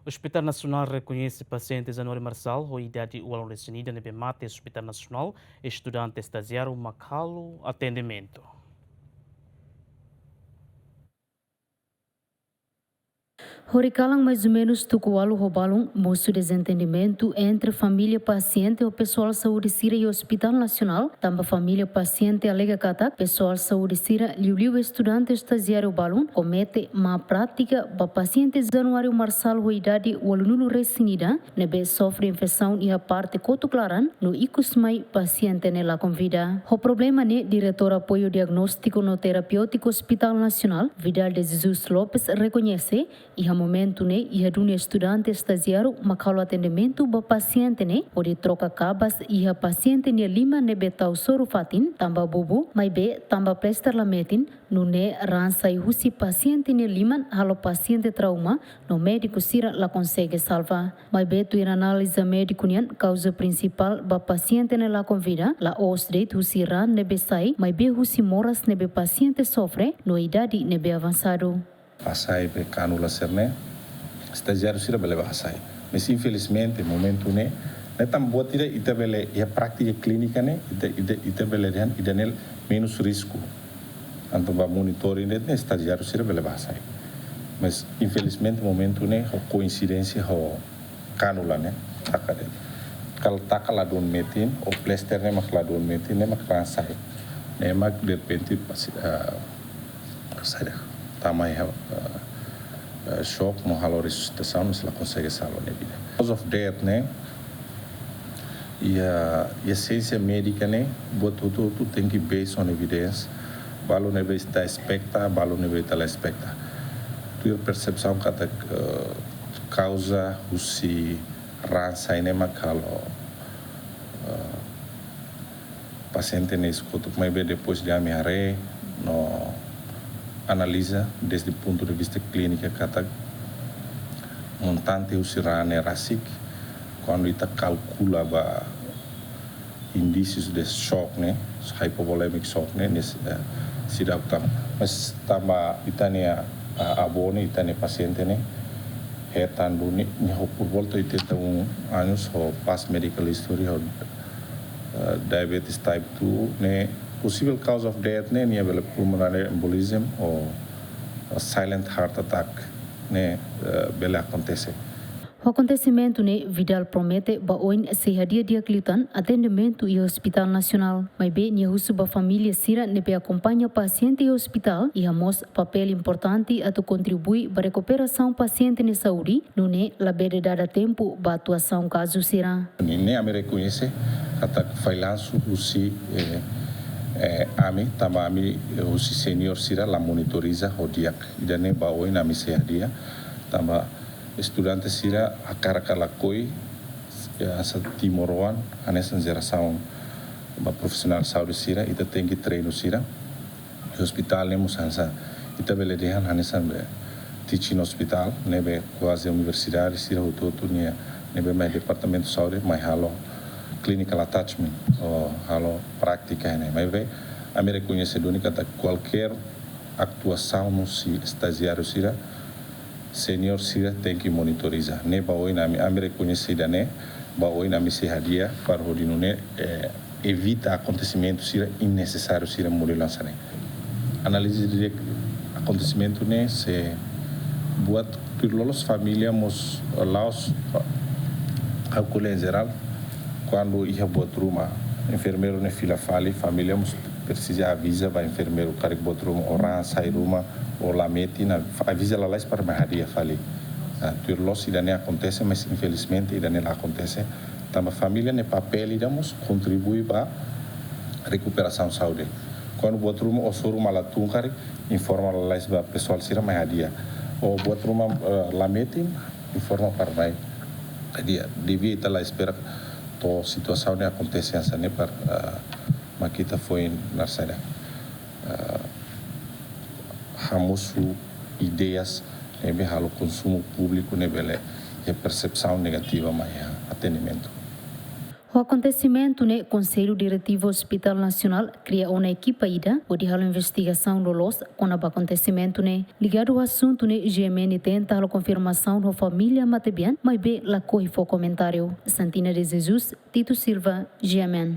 O Hospital Nacional reconhece pacientes Januário Marçal, a idade o definida no BMAT, Hospital Nacional, estudante estagiário Macalo, atendimento. Horikalang mais ou menos tukualu robalum moço desentendimento entre família paciente e o pessoal saúde sira e Hospital Nacional, também família paciente alega katak, pessoal saúde sira liu estudante estagiário balum comete má prática ba paciente Januário Marçal a idade walunulu resinida, nebe sofre infecção e a parte cotuclaran no ikusmai paciente nela convida. O problema ne diretor apoio diagnóstico no terapêutico Hospital Nacional, Vidal de Jesus Lopes reconhece e a momento ne ia dunia estudante estagiário macalo atendimento ba paciente ne pode troca cabas e a paciente ne lima ne betau sorufatin tamba bubu mai be tamba plester lametin no ne rança e husi paciente ne liman halo paciente trauma no médico sira la consegue salvar mai be tu ir análise médico nian causa principal ba paciente ne la convida la osdate husi ran ne be sai mai be husi moras ne be paciente sofre no idade ne be avançado. Assai per canula cerne, estagiário sira beleva assai. Mas infelizmente, momento né, né tam buat ida ita bele a prática clínica né, ita bele dan ida nel menos risco. Anto ba monitoring né, estagiário sira beleva assai. Mas infelizmente momento né, a coincidência o canula né, takade. Kal takala don metin, o plaster né makla don metin né makla assai. Né mak de repente sai também choque, uma ressuscitação, mas ela consegue salvar a vida. Cause of death, né? E a ciência médica, né? Tudo tem que based on evidence. Balo neve está expecta, balo neve está expecta. Tu percepção que a causa o se rança e nem macalo paciente nesse escuta, mas depois de ameaçar no analisa desde o ponto de vista clínico kata montante o sirane rasik quando ita calcula ba indícios de choque né hypovolemic shock né nesse sidaptam mas tama itania abone itania paciente né hetan duni nyaho por volta 81 anos o past medical history o diabetes type 2 né possível cause of death né nia bela pulmonary embolism ou silent heart attack né bela acontece. O acontecimento ne Vidal promete ba oin se hadia dia klitan atendimento e Hospital Nacional. Mas be nia husu ba família sira ne be acompanha paciente e hospital e amos papel importante a tu contribui para recuperação paciente ne saúde no ne la bede dada tempo ba atuação caso sira. Ne a me reconhece attack failanço usi ami tama ami usi senior sira la monitoriza o diak idane ba oin ami se hadia tama estudante sira akara koi asa timoroan anesan geração ba profissional saúde sira ita tem que treino sira hospital nemos ansa ita bele dehan anesan teaching hospital nebe quase universidade sira o todo nebe mais departamento de saúde mais halo clinical attachment ou halo prática né mas ve a me reconhecedor que qualquer atuação no estagiário sira senior sira tem que monitorizar ne ba oi na me reconhecida né ba oi na me se hadia para o dino né evita acontecimento sira innecessário sira mudança né análise de acontecimento né se buat pirlolos família mos laos calcula em geral quando ia buat rumah enfermeiro ne fila fali família mos precisa avisa ba enfermeiro cara que buat rumah orang sai rumah ou la metina avisa lá para mais dia fali pirlos ainda nem acontece mas infelizmente ainda nem acontece então a família ne papel idamos contribui para recuperação saúde quando buat rumah ou soro malatung cara informa lá para pessoal sira mais dia ou buat rumah la metin informa para mais dia devia estar lá espera to situação ne acontece essa ne para makita foi na saída hamos ideias nebe halo consumo público nebele e percepção negativa mais atendimento. O acontecimento no Conselho Diretivo Hospital Nacional cria uma equipa ida, onde a investigação do LOS, quando o acontecimento ligado ao assunto GMN tenta a confirmação da família Matebian, mas bem lá corre foi comentário. Santina de Jesus, Tito Silva, GMN.